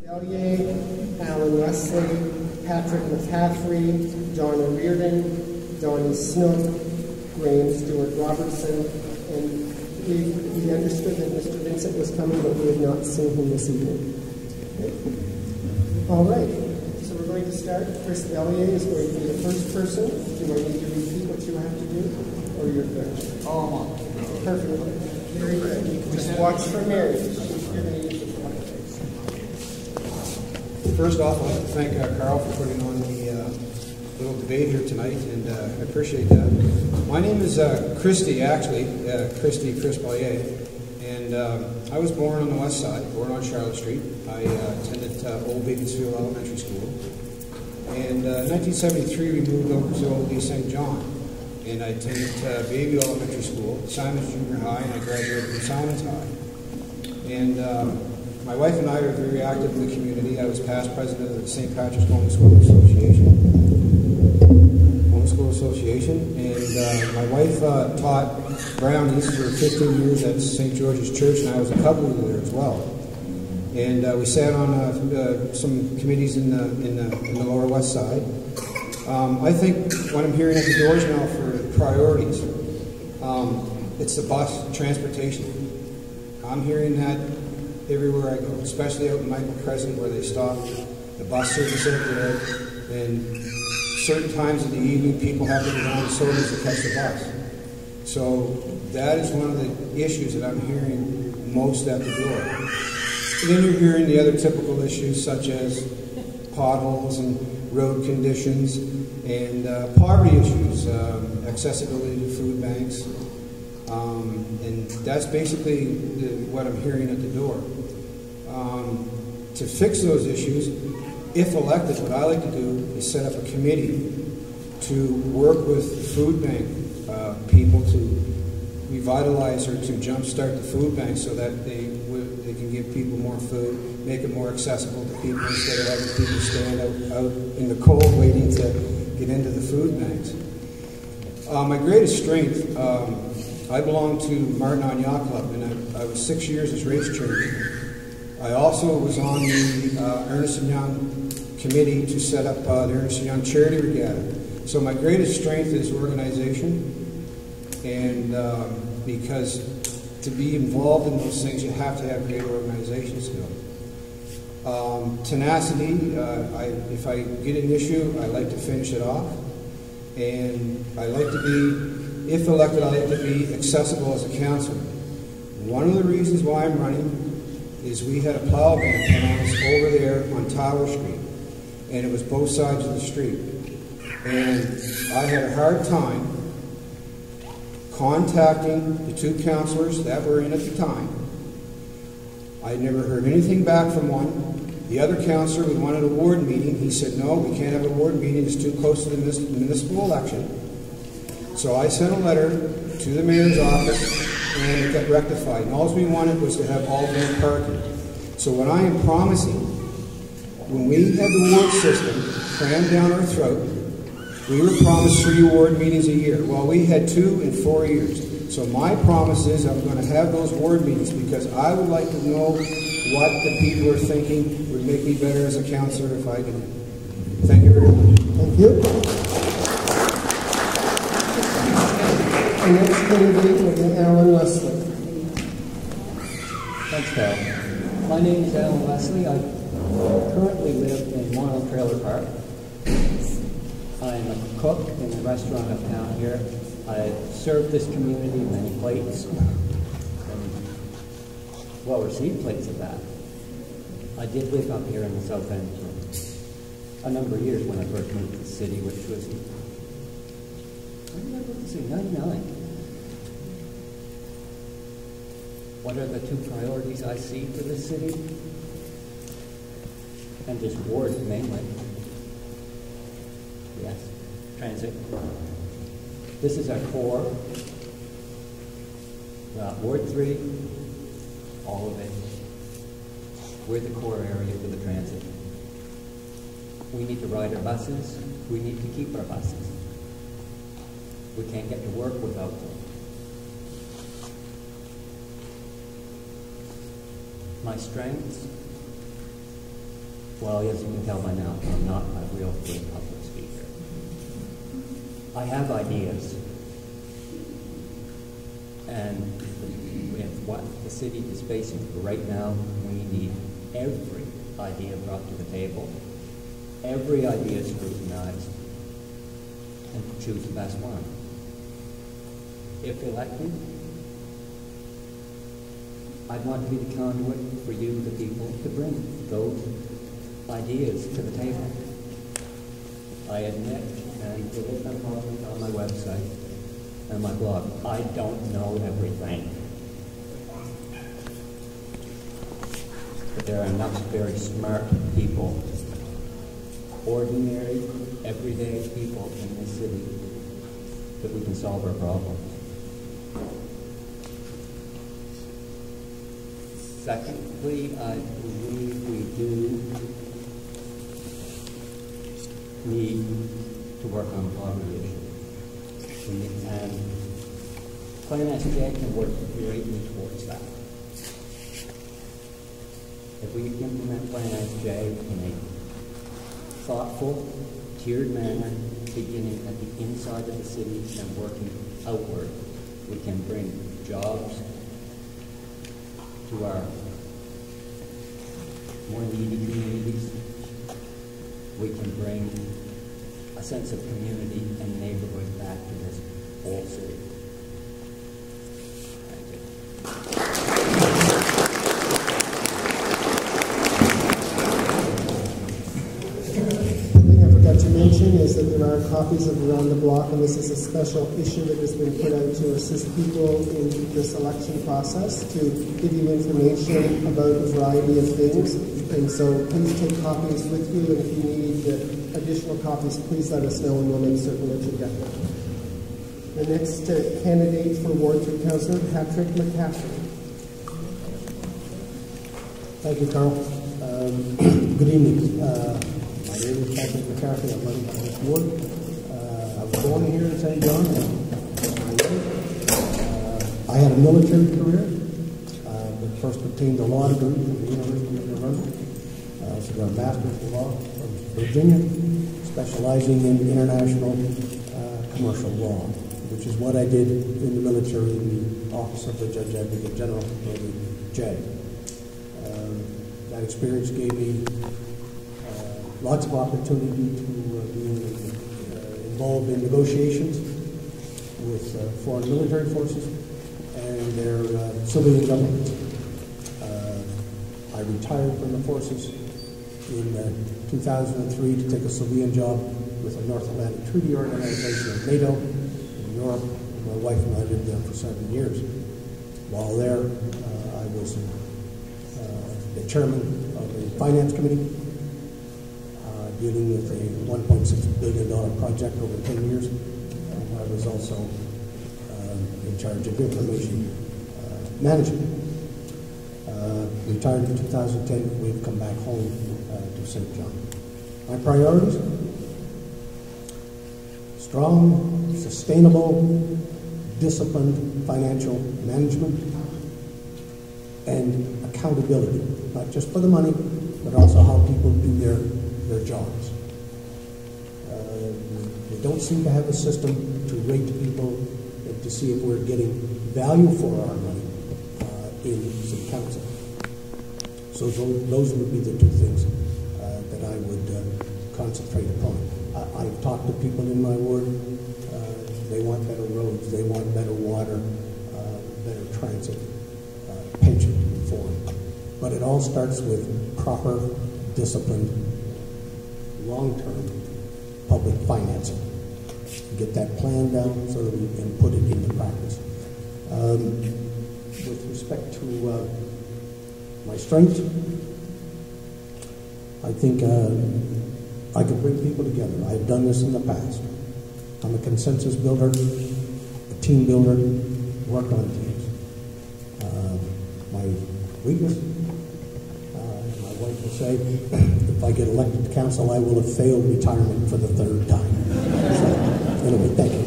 Bellier, Alan Leslie, Patrick McCaffrey, Donna Reardon, Donnie Snook, Graham Stewart Robertson, and we understood that Mr. Vincent was coming, but we have not seen him this evening. Okay. All right, so we're going to start. Chris Bellier is going to be the first person. Do I need to repeat what you have to do, or you're good? Oh, I'm on. Perfect. Very good. You can just watch for Mary. First off, I'd like to thank Carl for putting on the little debate here tonight, and I appreciate that. My name is Christy, actually, Chris Bellier, and I was born on the west side, born on Charlotte Street. I attended Old Beaconsfield Elementary School, and in 1973 we moved over to Old East St. John, and I attended Bayview Elementary School, Simons Junior High, and I graduated from Simons High. And my wife and I are very active in the community. I was past president of the St. Patrick's Homeschool Association, and my wife taught Brownies for 15 years at St. George's Church, and I was a couple leader there as well. And we sat on some committees in the Lower West Side. I think what I'm hearing at the doors now for priorities, it's the bus transportation. I'm hearing that everywhere I go, especially out in Michael Crescent where they stop the bus service out there, and certain times of the evening people have to go down to Sodas to catch the bus. So that is one of the issues that I'm hearing most at the door. And then you're hearing the other typical issues such as potholes and road conditions and poverty issues, accessibility to food banks. And that's basically what I'm hearing at the door. To fix those issues, if elected, what I like to do is set up a committee to work with food bank people to revitalize or to jumpstart the food bank so that they can give people more food, make it more accessible to people instead of having people stand out in the cold waiting to get into the food banks. My greatest strength, I belong to Martin Yacht Club, and I was 6 years as race chairman. I also was on the Ernest & Young committee to set up the Ernest & Young Charity Regatta. So my greatest strength is organization, and because to be involved in those things, you have to have great organization skills. Tenacity, if I get an issue, I like to finish it off, and I like to be, if elected, I like to be accessible as a councillor. One of the reasons why I'm running is we had a plow van put on us over there on Tower Street, and it was both sides of the street. And I had a hard time contacting the two councillors that were in at the time. I never heard anything back from one. The other councillor, we wanted a ward meeting. He said, no, we can't have a ward meeting. It's too close to the municipal election. So I sent a letter to the mayor's office, and it got rectified. And all we wanted was to have alternate parking. So what I am promising, when we had the ward system crammed down our throat, we were promised 3 ward meetings a year. Well, we had 2 in 4 years. So my promise is I'm going to have those ward meetings because I would like to know what the people are thinking would make me better as a councillor if I did it. Thank you very much. Thank you. The next candidate will be Alan Leslie. Thanks, Carol. My name is Alan Leslie. I currently live in Monmouth Trailer Park. I'm a cook in the restaurant uptown here. I served this community many plates, and well-received plates at that. I did live up here in the South End for a number of years when I first moved to the city, which was, when did I move to the city? 99. What are the 2 priorities I see for this city? And this ward mainly. Yes, transit. This is our core. Ward 3, all of it. We're the core area for the transit. We need to ride our buses. We need to keep our buses. We can't get to work without them. My strengths, Well, as you can tell by now, I'm not a real good public speaker. I have ideas, and with what the city is facing right now, we need every idea brought to the table, every idea scrutinized, and choose the best one. If elected, I'd want to be the conduit for you, the people, to bring those ideas to the table. I admit, and it is published on my website and my blog, I don't know everything. But there are enough very smart people, ordinary, everyday people in this city, that we can solve our problems. Secondly, I believe we do need to work on poverty issues. And Plan SJ can work greatly towards that. If we implement Plan SJ in a thoughtful, tiered manner, beginning at the inside of the city and working outward, we can bring jobs to our more needy communities. We can bring a sense of community and neighborhood back to this whole city. Thank you. One thing I forgot to mention is that there are copies of Around the Block, and this is a special issue that has been put out to assist people in this election process, to give you information about a variety of things. And so please take copies with you, and if you need additional copies, please let us know and we'll make certain that you get them. The next candidate for Ward 3 Councillor, Patrick McCaffrey. Thank you, Carl. Good evening. My name is Patrick McCaffrey. I'm running for this ward. I was born here in St. John. I had a military career, but first obtained a law degree from the University of Nevada. So got a master's in law from Virginia, specializing in international commercial law, which is what I did in the military in the Office of the Judge Advocate General, or the JAG. That experience gave me lots of opportunity to be involved in negotiations with foreign military forces and their civilian governments. I retired from the forces in 2003 to take a civilian job with the North Atlantic Treaty Organization of NATO in Europe. My wife and I lived there for 7 years. While there, I was the chairman of the Finance Committee, dealing with a $1.6 billion project over 10 years. I was also in charge of information management. Retired in 2010, we've come back home to St. John. My priorities: strong, sustainable, disciplined financial management and accountability, not just for the money, but also how people do their jobs. We don't seem to have a system to rate people to see if we're getting value for our money in city council. So those would be the two things that I would concentrate upon. I've talked to people in my ward. They want better roads, they want better water, better transit, pension reform. But it all starts with proper, disciplined, long-term public financing. Get that plan down so that we can put it into practice. With respect to my strengths, I think I can bring people together. I've done this in the past. I'm a consensus builder, a team builder, work on teams. My weakness, my wife will say, if I get elected to council, I will have failed retirement for the 3rd time. So, anyway, thank you.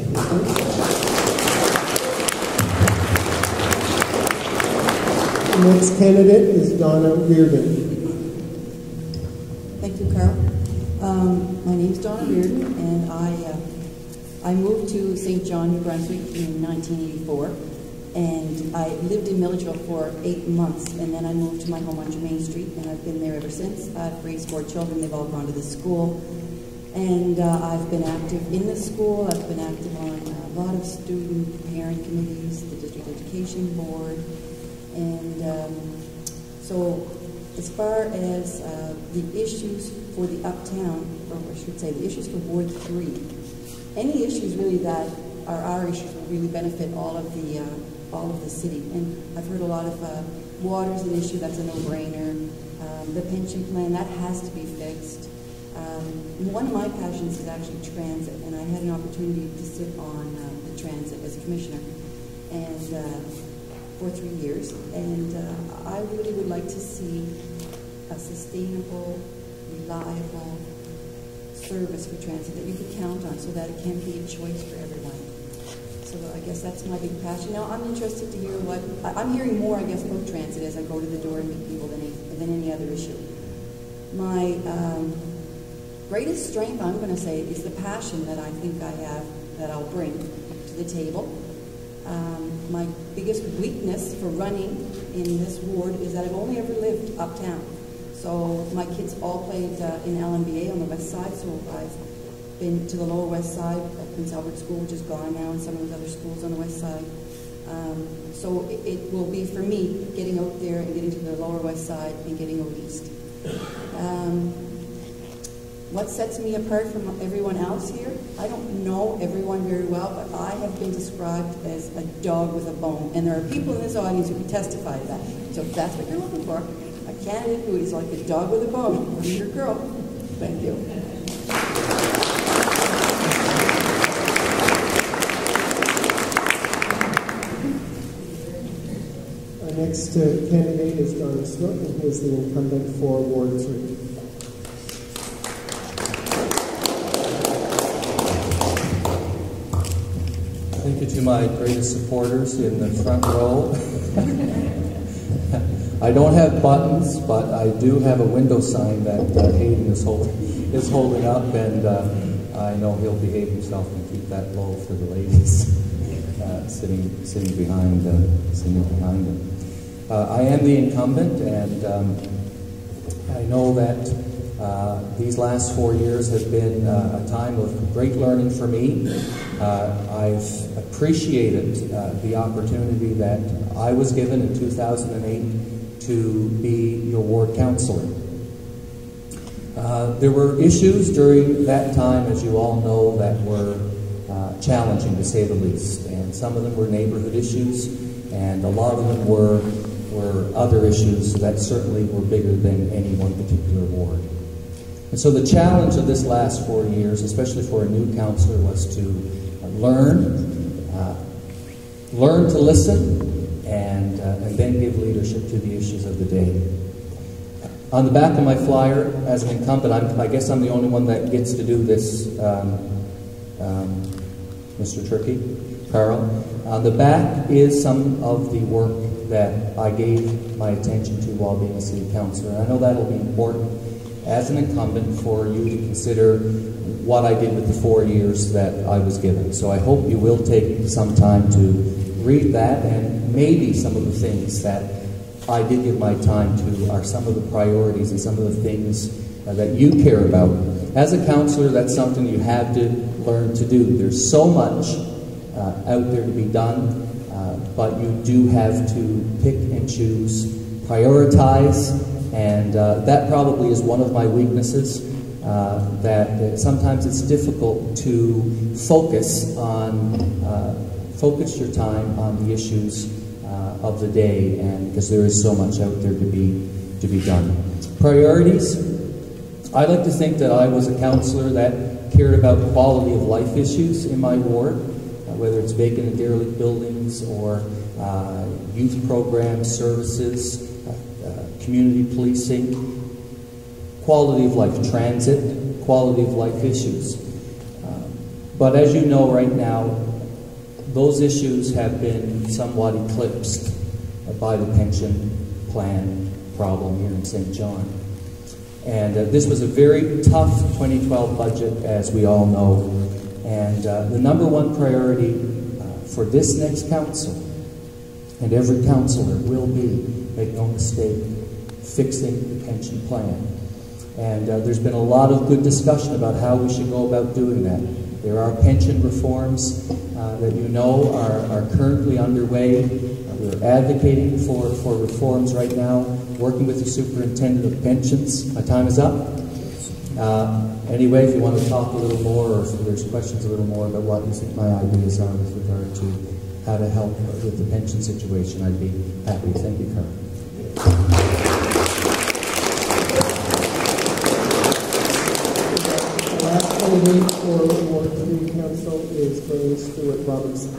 The next candidate is Donna Reardon. Thank you, Carl. My name is Donna Reardon, and I moved to St. John, New Brunswick in 1984, and I lived in Milledgeville for 8 months, and then I moved to my home on Germain Street, and I've been there ever since. I've raised 4 children. They've all gone to the school, and I've been active in the school. I've been active on a lot of student parent committees, the District Education Board, and so as far as the issues for the uptown, or I should say the issues for Ward 3, any issues really that are our issues will really benefit all of the city. And I've heard a lot of water is an issue, that's a no-brainer. The pension plan, that has to be fixed. One of my passions is actually transit, and I had an opportunity to sit on the transit as a commissioner and for 3 years. And I really would like to see a sustainable, reliable service for transit that you can count on so that it can be a choice for everyone. So I guess that's my big passion. Now, I'm interested to hear what, I'm hearing more, I guess, about transit as I go to the door and meet people than any other issue. My greatest strength, I'm going to say, is the passion that I think I have that I'll bring to the table. My biggest weakness for running in this ward is that I've only ever lived uptown. So my kids all played in LMBA on the west side, so I've been to the lower west side at Prince Albert School, which is gone now, and some of those other schools on the west side. So it will be, for me, getting out there and getting to the lower west side and getting out east. What sets me apart from everyone else here? I don't know everyone very well, but I have been described as a dog with a bone. And there are people in this audience who can testify to that. So if that's what you're looking for, a candidate who is like a dog with a bone, I'm your girl. Thank you. Our next candidate is Donnie Snook, and he is the incumbent for Ward 3. Thank you to my greatest supporters in the front row. I don't have buttons, but I do have a window sign that Hayden is holding up, and I know he'll behave himself and keep that low for the ladies sitting behind him. I am the incumbent, and I know that these last 4 years have been a time of great learning for me. I've appreciated the opportunity that I was given in 2008 to be your ward councillor. There were issues during that time, as you all know, that were challenging, to say the least. And some of them were neighborhood issues, and a lot of them were other issues that certainly were bigger than any one particular ward. And so the challenge of this last 4 years, especially for a new councillor, was to learn to listen, and then give leadership to the issues of the day. On the back of my flyer, as an incumbent, I guess I'm the only one that gets to do this, Mr. Turkey, Carl. On the back is some of the work that I gave my attention to while being a city councillor. And I know that'll be important as an incumbent for you to consider what I did with the 4 years that I was given. So I hope you will take some time to read that, and maybe some of the things that I did give my time to are some of the priorities and some of the things that you care about. As a councillor, that's something you have to learn to do. There's so much out there to be done, but you do have to pick and choose, prioritize, and that probably is one of my weaknesses, that sometimes it's difficult to focus your time on the issues of the day, and because there is so much out there to be done. Priorities. I like to think that I was a councillor that cared about quality of life issues in my ward, whether it's vacant and derelict buildings or youth programs, services, community policing, quality of life, transit, quality of life issues. But as you know right now, those issues have been somewhat eclipsed by the pension plan problem here in St. John. And this was a very tough 2012 budget, as we all know. And the number one priority for this next council, and every councillor, will be, make no mistake, fixing the pension plan. And there's been a lot of good discussion about how we should go about doing that. There are pension reforms that you know are currently underway. We're advocating for reforms right now, working with the superintendent of pensions. My time is up. Anyway, if you want to talk a little more, or if there's questions a little more about what you think my ideas are with regard to how to help with the pension situation, I'd be happy. Thank you, Carl. The last candidate for Ward 3 Council is Graham Stewart Robertson.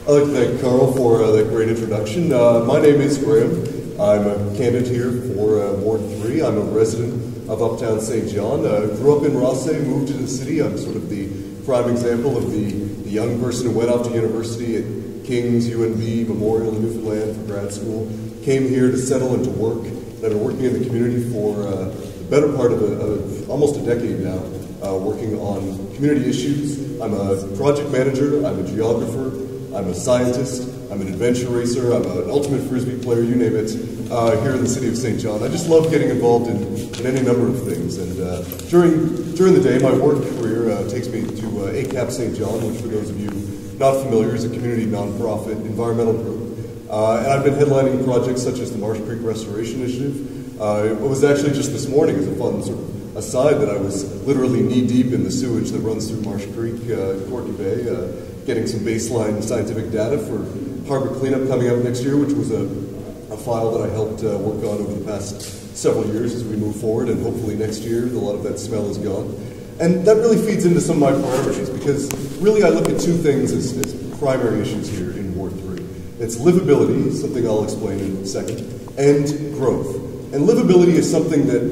I'd like to thank Carl for that great introduction. My name is Graham. I'm a candidate here for Ward 3. I'm a resident of Uptown St. John. Grew up in Rothesay, moved to the city. I'm sort of the prime example of the young person who went off to university at King's, UNB, Memorial in Newfoundland for grad school. Came here to settle and to work. And I've been working in the community for the better part of almost a decade now, working on community issues. I'm a project manager. I'm a geographer. I'm a scientist, I'm an adventure racer, I'm an ultimate Frisbee player, you name it, here in the city of St. John. I just love getting involved in any number of things. And during the day, my work career takes me to ACAP St. John, which for those of you not familiar is a community nonprofit environmental group. And I've been headlining projects such as the Marsh Creek Restoration Initiative. It was actually just this morning, as a fun sort of aside, that I was literally knee-deep in the sewage that runs through Marsh Creek, Courtney Bay, getting some baseline scientific data for harbor cleanup coming up next year, which was a file that I helped work on over the past several years as we move forward, and hopefully next year a lot of that smell is gone. And that really feeds into some of my priorities, because really I look at two things as primary issues here in Ward 3. It's livability, something I'll explain in a second, and growth. And livability is something that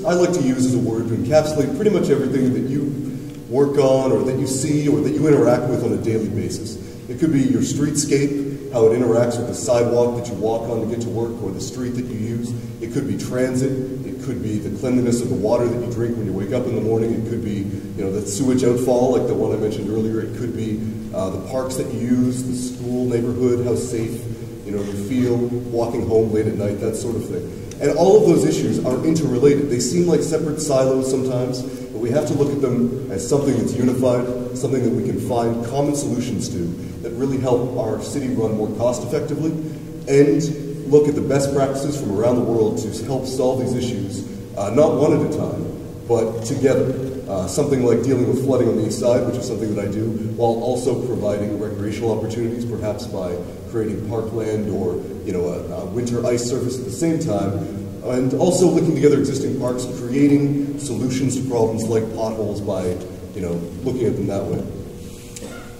I like to use as a word to encapsulate pretty much everything that you work on, or that you see, or that you interact with on a daily basis. It could be your streetscape, how it interacts with the sidewalk that you walk on to get to work, or the street that you use. It could be transit. It could be the cleanliness of the water that you drink when you wake up in the morning. It could be, the sewage outfall, like the one I mentioned earlier. It could be the parks that you use, the school neighborhood, how safe, you feel walking home late at night, that sort of thing. And all of those issues are interrelated. They seem like separate silos sometimes, but we have to look at them as something that's unified, something that we can find common solutions to that really help our city run more cost effectively, and look at the best practices from around the world to help solve these issues, not one at a time, but together. Something like dealing with flooding on the east side, which is something that I do, while also providing recreational opportunities, perhaps by creating parkland or a winter ice surface at the same time, and also linking together existing parks, creating solutions to problems like potholes by looking at them that way.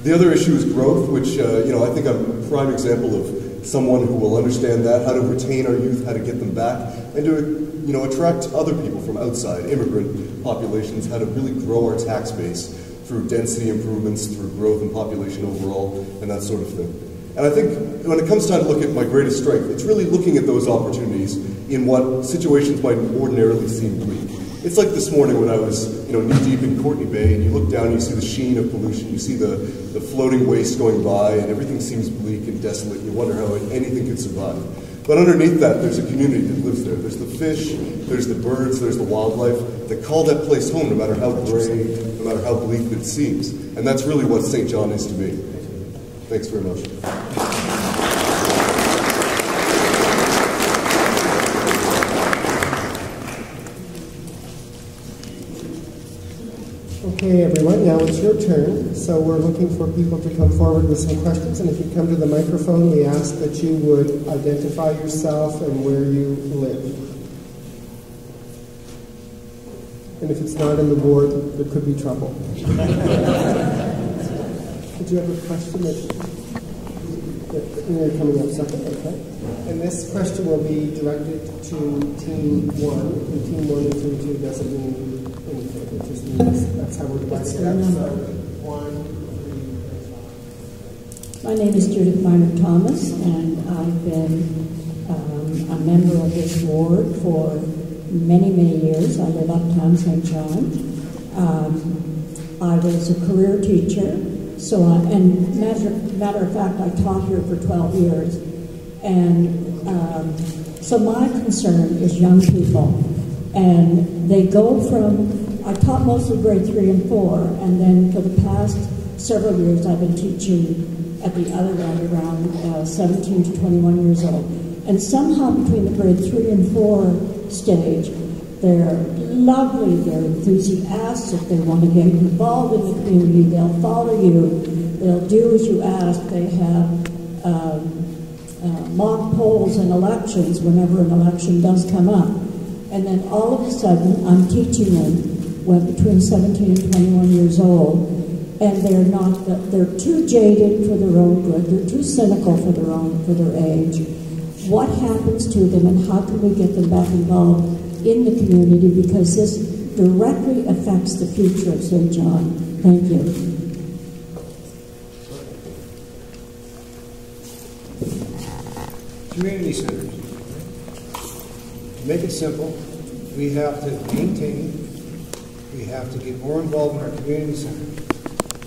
The other issue is growth, which I think I'm a prime example of someone who will understand that, how to retain our youth, how to get them back, and to attract other people from outside, immigrant populations, how to really grow our tax base through density improvements, through growth in population overall, and that sort of thing. And I think when it comes time to look at my greatest strength, it's really looking at those opportunities in what situations might ordinarily seem bleak. It's like this morning when I was knee-deep in Courtney Bay, and you look down and you see the sheen of pollution, you see the floating waste going by, and everything seems bleak and desolate, and you wonder how anything could survive. But underneath that, there's a community that lives there. There's the fish, there's the birds, there's the wildlife that call that place home no matter how gray, no matter how bleak it seems. And that's really what St. John is to me. Thanks very much. Okay, everyone, now it's your turn. So we're looking for people to come forward with some questions. And if you come to the microphone, we ask that you would identify yourself and where you live. And if it's not in the board, there could be trouble. Did you have a question? You're coming up second, okay. And this question will be directed to Team 1. And Team 1 and Team 2 doesn't mean anything. It just means that's how we're dividing it up. So 1, 3, 4, 5. My name is Judith Minor Thomas, and I've been a member of this ward for many, many years. I live uptown St. John. I was a career teacher, and matter of fact, I taught here for 12 years. And so my concern is young people. And they go from, I taught mostly grade 3 and 4, and then for the past several years I've been teaching at the other end around 17 to 21 years old. And somehow between the grade 3 and 4 stage, they're lovely, they're enthusiastic, they want to get involved in the community, they'll follow you, they'll do as you ask. They have mock polls and elections whenever an election does come up. And then all of a sudden, I'm teaching them when between 17 and 21 years old, and they're too jaded for their own good, they're too cynical for their age. What happens to them, and how can we get them back involved in the community, because this directly affects the future of St. John. Thank you. Community centers. To make it simple, we have to maintain, we have to get more involved in our community centers.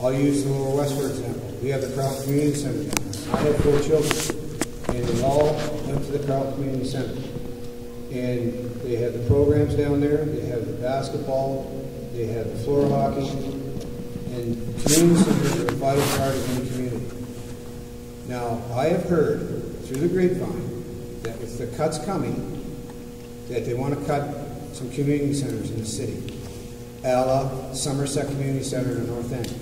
I'll use the Lower West for example. We have the Crowell Community Center down there. I have 4 children, and they all went to the Crowell Community Center. And they have the programs down there, they have the basketball, they have the floor hockey, and community centers are a vital part of any community. Now, I have heard through the grapevine that with the cuts coming, that they want to cut some community centers in the city, a la Somerset Community Center in the North End.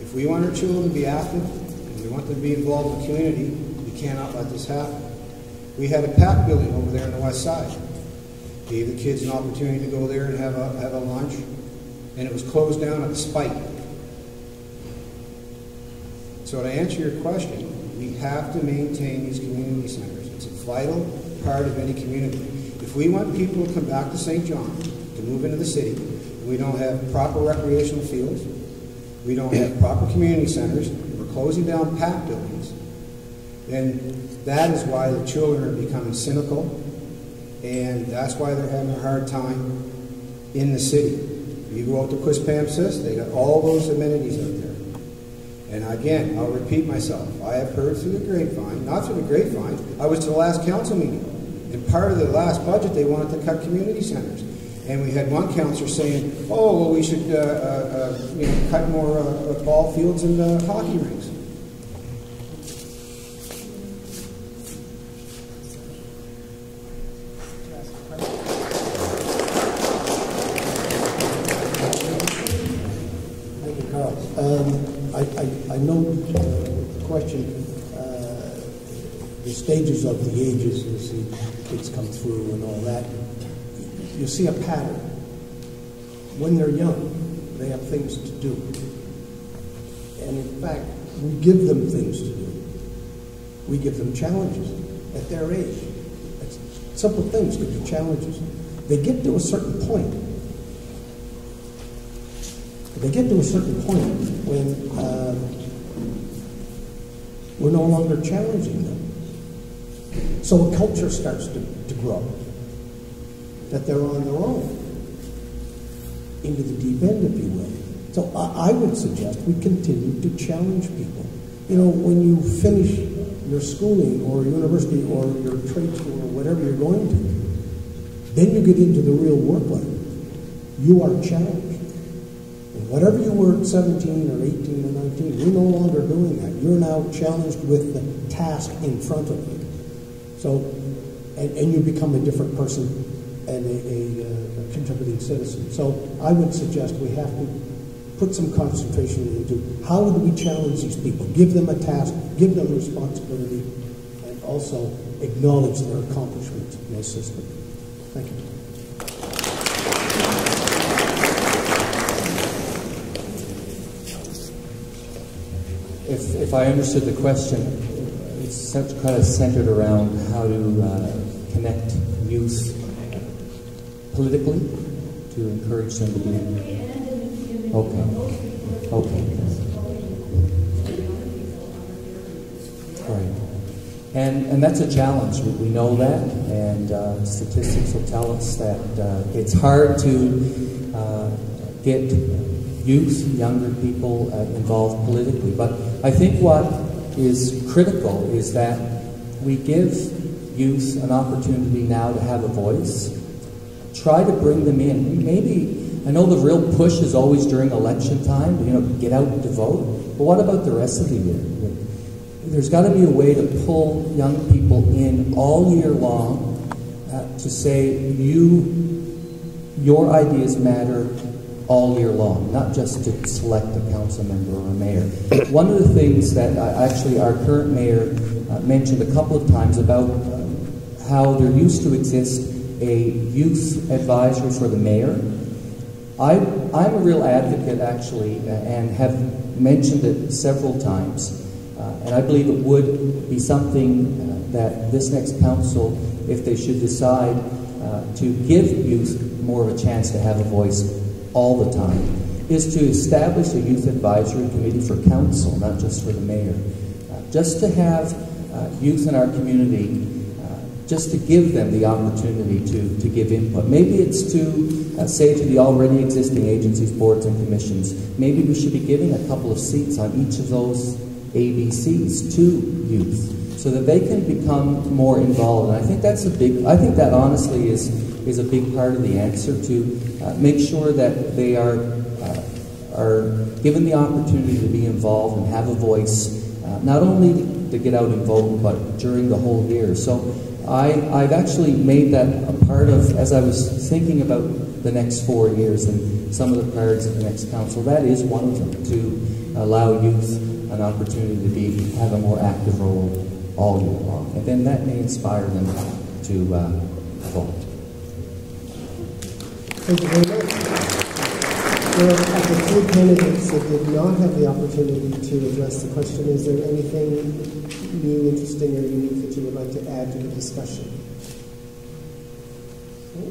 If we want our children to be active, and we want them to be involved in the community, we cannot let this happen. We had a PAC building over there on the west side. Gave the kids an opportunity to go there and have a lunch, and it was closed down out of spite. So to answer your question, we have to maintain these community centers. It's a vital part of any community. If we want people to come back to St. John, to move into the city, and we don't have proper recreational fields, we don't have proper community centers, we're closing down PAC buildings, then that is why the children are becoming cynical, and that's why they're having a hard time in the city. You go out to Quispamsis, they got all those amenities out there. And again, I'll repeat myself. I have heard through the grapevine, not through the grapevine, I was to the last council meeting. And part of the last budget, they wanted to cut community centers. And we had one councillor saying, oh, well, we should cut more ball fields and hockey rinks. I know the question, the stages of the ages, you see kids come through and all that. You see a pattern. When they're young, they have things to do. And in fact, we give them things to do. We give them challenges at their age. It's simple things could be challenges. They get to a certain point. They get to a certain point when we're no longer challenging them. So a culture starts to grow, that they're on their own, into the deep end, if you will. So I would suggest we continue to challenge people. You know, when you finish your schooling or university or your trade school or whatever you're going to, then you get into the real work life. You are challenged. And whatever you were at 17 or 18 or 19, you're no longer doing that. You're now challenged with the task in front of you. So, and you become a different person and a contributing citizen. So I would suggest we have to put some concentration into how would we challenge these people, give them a task, give them responsibility, and also acknowledge their accomplishments in the system. Thank you. If I understood the question, it's kind of centered around how to connect youth politically to encourage them to be. Okay. Right. And that's a challenge. We know that, and statistics will tell us that it's hard to get youth, younger people involved politically. But I think what is critical is that we give youth an opportunity now to have a voice. Try to bring them in. Maybe, I know the real push is always during election time, get out to vote. But what about the rest of the year? There's got to be a way to pull young people in all year long to say, your ideas matter all year long, not just to select a council member or a mayor. One of the things that actually our current mayor mentioned a couple of times about how there used to exist a youth advisory for the mayor. I'm a real advocate, actually, and have mentioned it several times. And I believe it would be something that this next council, if they should decide to give youth more of a chance to have a voice all the time, is to establish a youth advisory committee for council, not just for the mayor. Just to have youth in our community, just to give them the opportunity to give input. Maybe it's to say to the already existing agencies, boards, and commissions, maybe we should be giving a couple of seats on each of those ABCs to youth, so that they can become more involved. And I think I think that honestly is a big part of the answer, to make sure that they are given the opportunity to be involved and have a voice, not only to get out and vote, but during the whole year. So I've actually made that a part of, as I was thinking about the next 4 years and some of the priorities of the next council, that is one of them, to allow youth an opportunity to have a more active role all year long. And then that may inspire them to vote. Thank you very much. There are the three candidates that did not have the opportunity to address the question. Is there anything new, interesting, or unique that you would like to add to the discussion?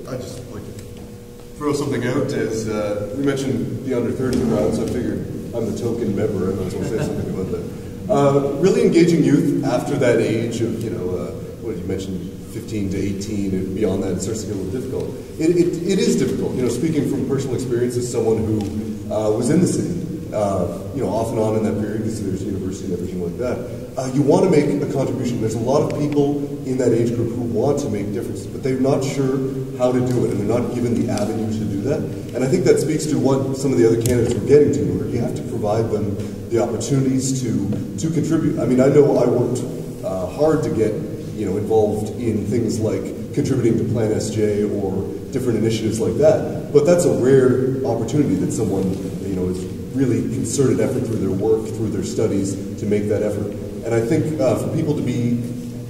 I'd just like to throw something out. As we mentioned the under 30 crowd, so I figured I'm the token member, I might as well say something about that. Really engaging youth after that age of, what did you mention, 15 to 18 and beyond that, it starts to get a little difficult. It is difficult. Speaking from personal experience as someone who was in the city, off and on in that period, because there's university and everything like that. You want to make a contribution. There's a lot of people in that age group who want to make differences, but they're not sure how to do it, and they're not given the avenue to do that. And I think that speaks to what some of the other candidates were getting to, where you have to provide them the opportunities to contribute. I mean, I know I worked hard to get involved in things like contributing to Plan SJ or different initiatives like that, but that's a rare opportunity that someone is really concerted effort through their work, through their studies, to make that effort. And I think for people to be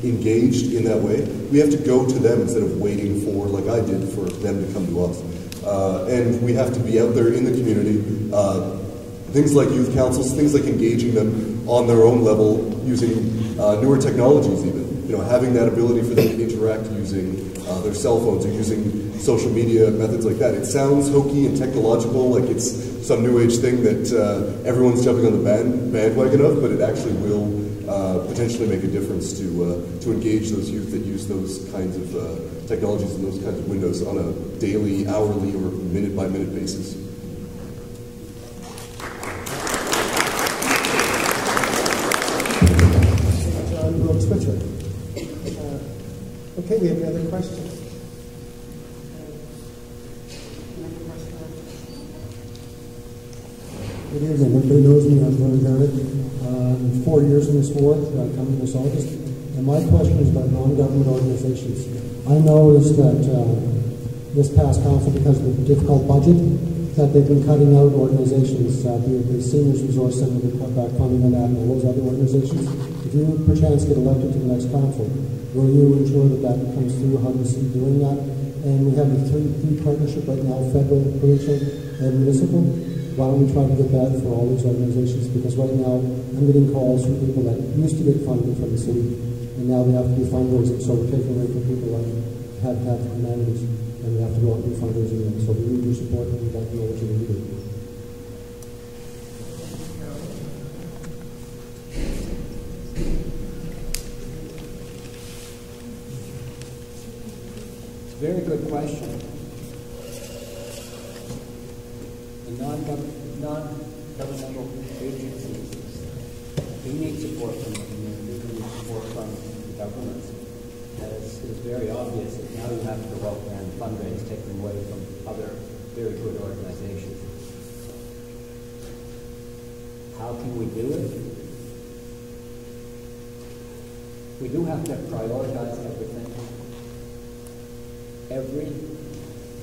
engaged in that way, we have to go to them instead of waiting for, like I did, for them to come to us. And we have to be out there in the community. Things like youth councils, things like engaging them on their own level using newer technologies even. Having that ability for them to interact using their cell phones or using social media methods like that. It sounds hokey and technological, like it's some new age thing that everyone's jumping on the bandwagon of, but it actually will potentially make a difference to engage those youth that use those kinds of technologies and those kinds of windows on a daily, hourly, or minute-by-minute basis. John Brooks-Richard. Okay, we have another question. Good evening. Everybody knows me. I'm Glenn Garrett. 4 years in this ward, coming this August. And my question is about non-government organizations. I noticed that this past council, because of the difficult budget, that they've been cutting out organizations, be it the Seniors Resource Center, they cut back funding on that, and all those other organizations. If you perchance get elected to the next council, will you ensure that that comes through? How do you see doing that? And we have the three partnership right now, federal, provincial, and municipal. Why don't we try to get that for all these organizations? Because right now, I'm getting calls from people that used to get funding from the city, and now they have to do fundraising, so we're taking away from people that have humanities, and we have to go out and do fundraising. So we need your support, and we'd like to know what you're going to do. very good question. The non-governmental agencies, we need support from the community, we need support from the government. As is very obvious that now you have to go out and fundraise, take them away from other very good organizations. How can we do it? We do have to prioritize everything. Every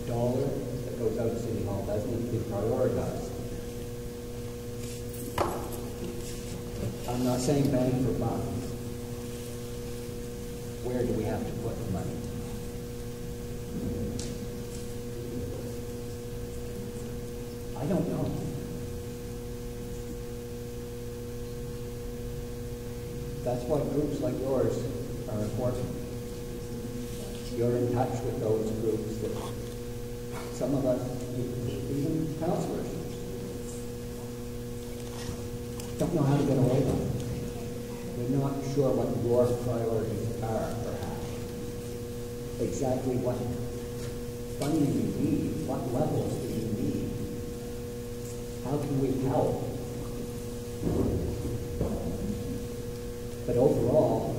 dollar that goes out of City Hall does need to be prioritized. I'm not saying bang for buck. Where do we have to put the money? I don't know. That's why groups like yours are important. You're in touch with those groups that some of us, even counselors, don't know how to get away with. We're not sure what your priorities are, perhaps. Exactly what funding you need, what levels do you need? How can we help? But overall,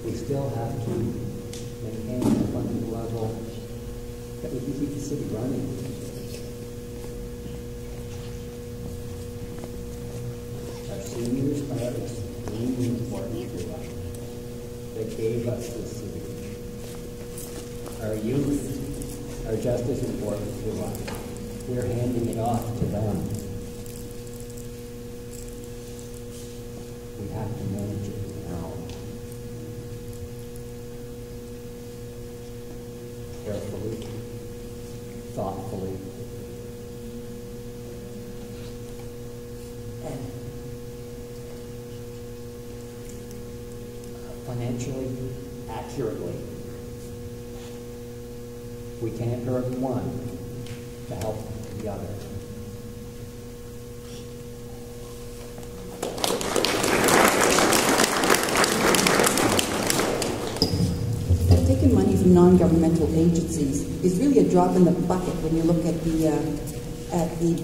we still have to maintain the funding level that we can keep the city running. Our seniors are extremely important to us. They gave us this city. Our youth are just as important to us. We're handing it off to them. We have to manage it now. Carefully, thoughtfully, and financially accurately. We can't hurt one to help the other. Taking money from non-governmental agencies is really a drop in the bucket when you look at the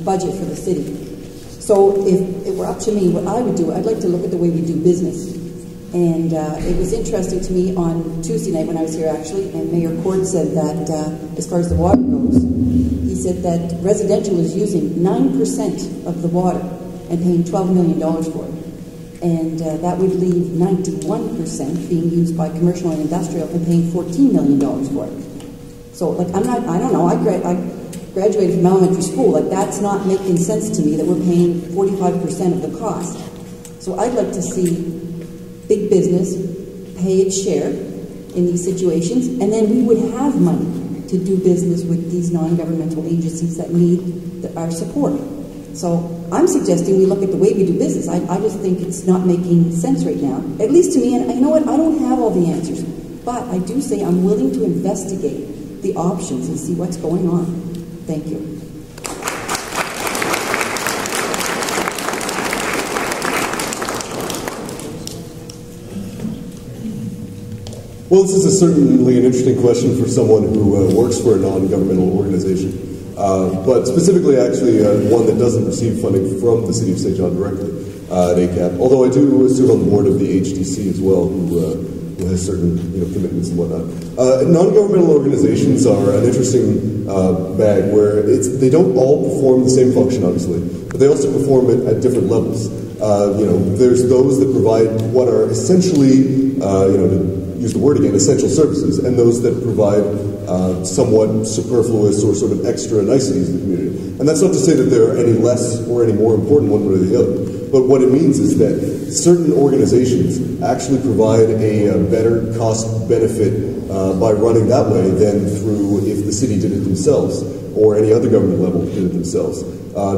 budget for the city. So if it were up to me, what I would do, I'd like to look at the way we do business. And it was interesting to me on Tuesday night when I was here, actually, and Mayor Cord said that as far as the water goes, he said that residential is using 9% of the water and paying $12 million for it. And that would leave 91% being used by commercial and industrial and paying $14 million for it. So, like, I don't know, I graduated from elementary school, like, that's not making sense to me that we're paying 45% of the cost. So I'd like to see big business pay its share in these situations, and then we would have money to do business with these non-governmental agencies that need our support. So I'm suggesting we look at the way we do business. I just think it's not making sense right now, at least to me, and you know what, I don't have all the answers, but I do say I'm willing to investigate the options and see what's going on. Thank you. Well, this is certainly an interesting question for someone who works for a non-governmental organization, but specifically actually one that doesn't receive funding from the City of St. John directly at ACAP, although I do serve on the board of the HDC as well, who has certain commitments and whatnot. Non-governmental organizations are an interesting bag where they don't all perform the same function, obviously, but they also perform it at different levels. There's those that provide what are essentially, to use the word again, essential services, and those that provide somewhat superfluous or sort of extra niceties in the community. And that's not to say that they're any less or any more important one way or the other, but what it means is that certain organizations actually provide a better cost benefit by running that way than through if the city did it themselves or any other government level did it themselves.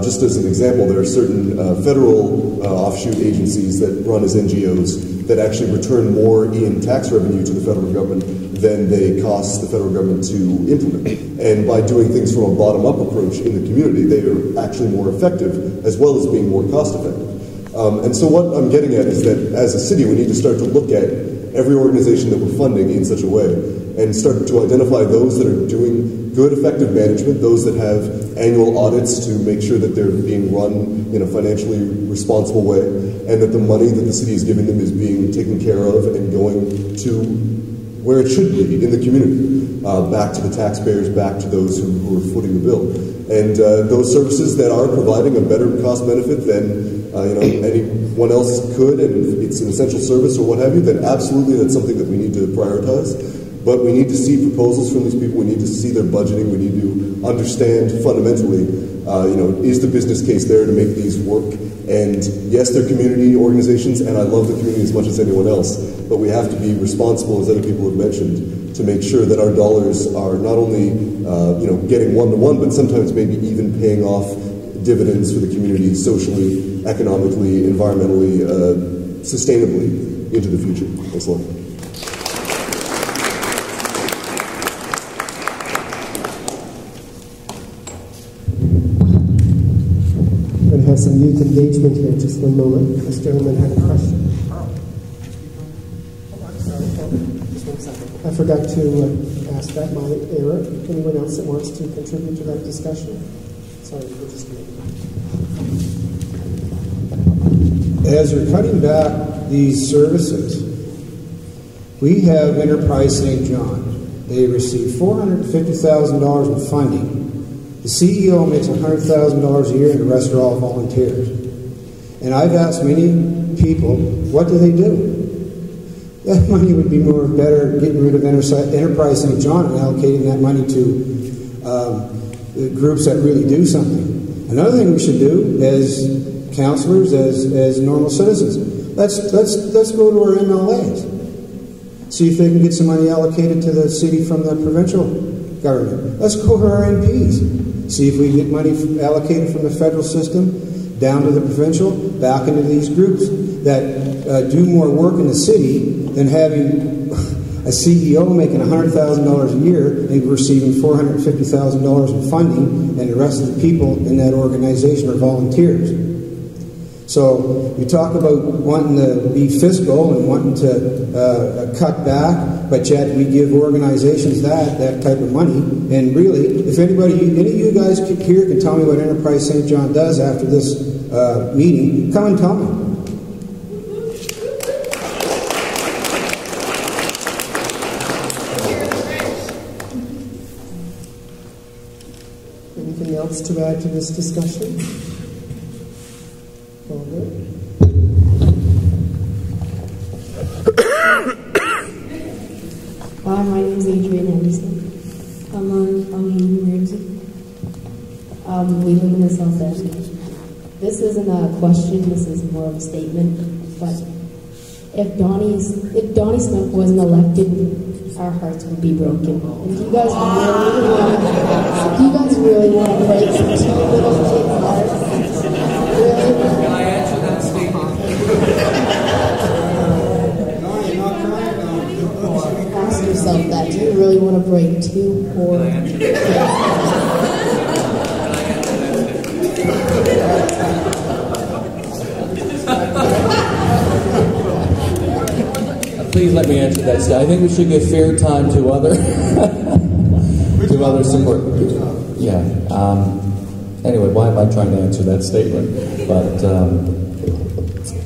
Just as an example, there are certain federal offshoot agencies that run as NGOs that actually return more in tax revenue to the federal government than they cost the federal government to implement. And by doing things from a bottom-up approach in the community, they are actually more effective as well as being more cost-effective. And so what I'm getting at is that as a city, we need to start to look at every organization that we're funding in such a way, and start to identify those that are doing good, effective management, those that have annual audits to make sure that they're being run in a financially responsible way, and that the money that the city is giving them is being taken care of and going to where it should be, in the community, back to the taxpayers, back to those who are footing the bill. And those services that are providing a better cost benefit than anyone else could, and it's an essential service or what have you, then absolutely that's something that we need to prioritize. But we need to see proposals from these people. We need to see their budgeting. We need to understand fundamentally, is the business case there to make these work? And yes, they're community organizations, and I love the community as much as anyone else. But we have to be responsible, as other people have mentioned, to make sure that our dollars are not only, getting one-to-one, but sometimes maybe even paying off dividends for the community socially, economically, environmentally, sustainably into the future. Thanks a lot. Have some youth engagement here. Just one moment. This gentleman had a question. Just 1 second. I forgot to ask that. My error. Anyone else that wants to contribute to that discussion? Sorry, we'll just wait. As we're cutting back these services, we have Enterprise St. John. They receive $450,000 in funding. The CEO makes $100,000 a year, and the rest are all volunteers. And I've asked many people, what do they do? That money would be better getting rid of Enterprise St. John and allocating that money to groups that really do something. Another thing we should do as councillors, as normal citizens, let's go to our MLAs, see if they can get some money allocated to the city from the provincial government. Let's go to our MPs. See if we get money allocated from the federal system down to the provincial, back into these groups that do more work in the city than having a CEO making $100,000 a year and receiving $450,000 in funding, and the rest of the people in that organization are volunteers. So we talk about wanting to be fiscal and wanting to cut back, but yet we give organizations that type of money. And really, if any of you guys here can tell me what Enterprise St. John does after this meeting, come and tell me. Anything else to add to this discussion? Hi, my name is Adrian Anderson. I'm in New Jersey. We live in the South End. This isn't a question, this is more of a statement, but if Donnie Smith wasn't elected, our hearts would be broken. And do you guys really want to break some two little kids' hearts? Really? Can I answer that statement? Ask yourself that. Do you really want to break two poor kids? Please let me answer that. I think we should give fair time to other support. Yeah. Anyway, why am I trying to answer that statement? But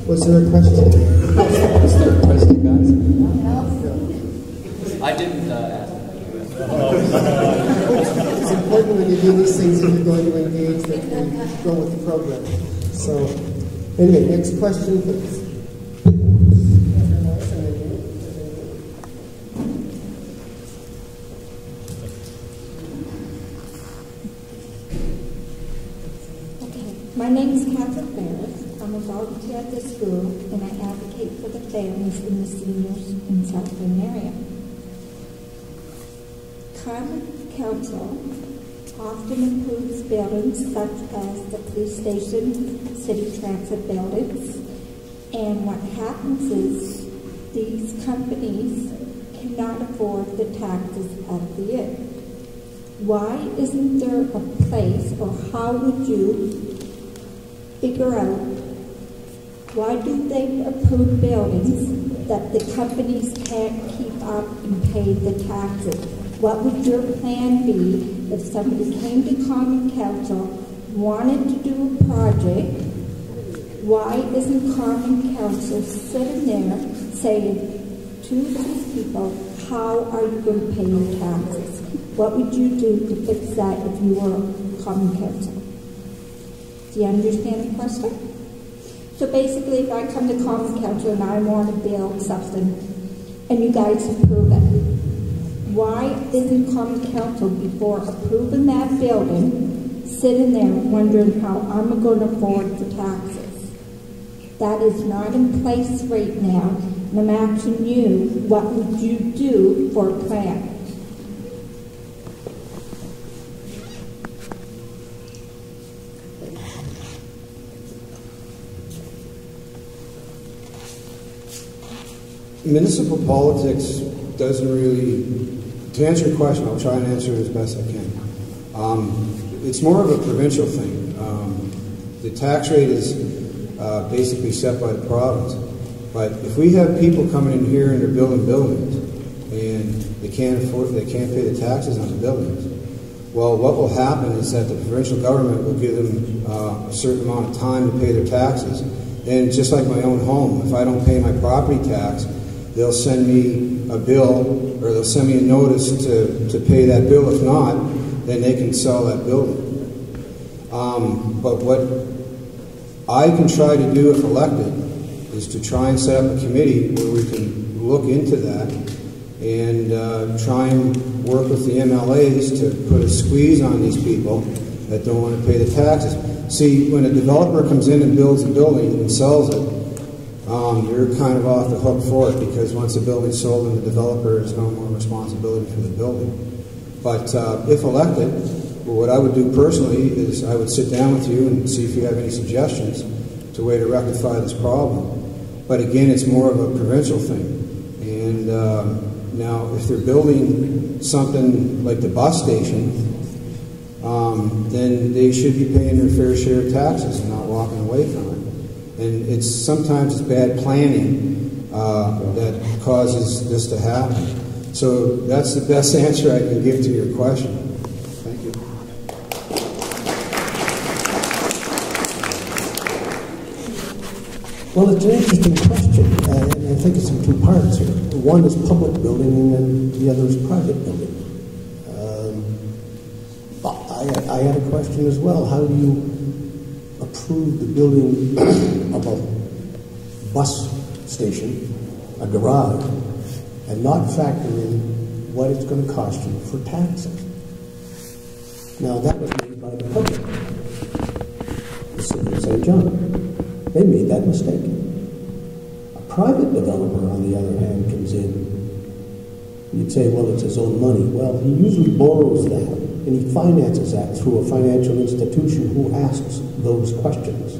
was there a question? Was there a question, guys? I didn't ask. It's important when you do these things that you're going to engage that you go with the program. So, anyway, next question, please. My name is Catherine Ferris. I'm a volunteer at the school, and I advocate for the families and the seniors in the South Bend area. Common Council often includes buildings such as the police station, city transit buildings, and what happens is these companies cannot afford the taxes at the end. Why isn't there a place, or how would you figure out why do they approve buildings that the companies can't keep up and pay the taxes. What would your plan be if somebody came to Common Council, wanted to do a project? Why isn't Common Council sitting there saying to these people, how are you going to pay your taxes? What would you do to fix that if you were Common Council? Do you understand the question? So basically, if I come to Common Council and I want to build something, and you guys approve it, why isn't Common Council, before approving that building, sitting there wondering how I'm going to afford the taxes? That is not in place right now, and I'm asking you, what would you do for a plan? Municipal politics doesn't really, to answer your question, I'll try and answer it as best I can. It's more of a provincial thing. The tax rate is basically set by the province. But if we have people coming in here and they're building buildings and they can't pay the taxes on the buildings, well, what will happen is that the provincial government will give them a certain amount of time to pay their taxes. And just like my own home, if I don't pay my property tax, they'll send me a bill, or they'll send me a notice to pay that bill. If not, then they can sell that building. But what I can try to do if elected is to try and set up a committee where we can look into that and try and work with the MLAs to put a squeeze on these people that don't want to pay the taxes. See, when a developer comes in and builds a building and sells it, you're kind of off the hook for it, because once the building's sold, then the developer has no more responsibility for the building. But if elected, well, what I would do personally is I would sit down with you and see if you have any suggestions to way to rectify this problem. But again, it's more of a provincial thing. And now, if they're building something like the bus station, then they should be paying their fair share of taxes and not walking away from it. And sometimes it's bad planning that causes this to happen. So that's the best answer I can give to your question. Thank you. Well, it's an interesting question, and I think it's in two parts here. One is public building, and then the other is private building. I had a question as well. How do you approve the building of a bus station, a garage, and not factor in what it's going to cost you for taxes? Now, that was made by the public, the city of St. John. They made that mistake. A private developer, on the other hand, comes in. You'd say, well, it's his own money. Well, he usually borrows that, and he finances that through a financial institution who asks those questions.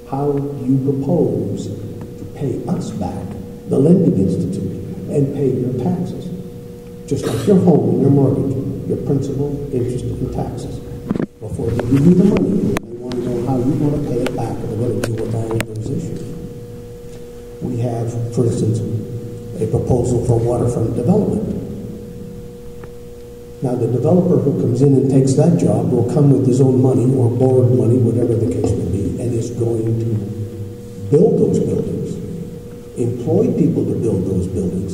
How do you propose to pay us back, the lending institute, and pay your taxes? Just like your home and your mortgage, your principal, interest, and taxes. Before they give you the money, they want to know how you want to pay it back and what to do with all of those issues. We have, for instance, a proposal for waterfront development. Now, the developer who comes in and takes that job will come with his own money or borrowed money, whatever the case may be, and is going to build those buildings, employ people to build those buildings,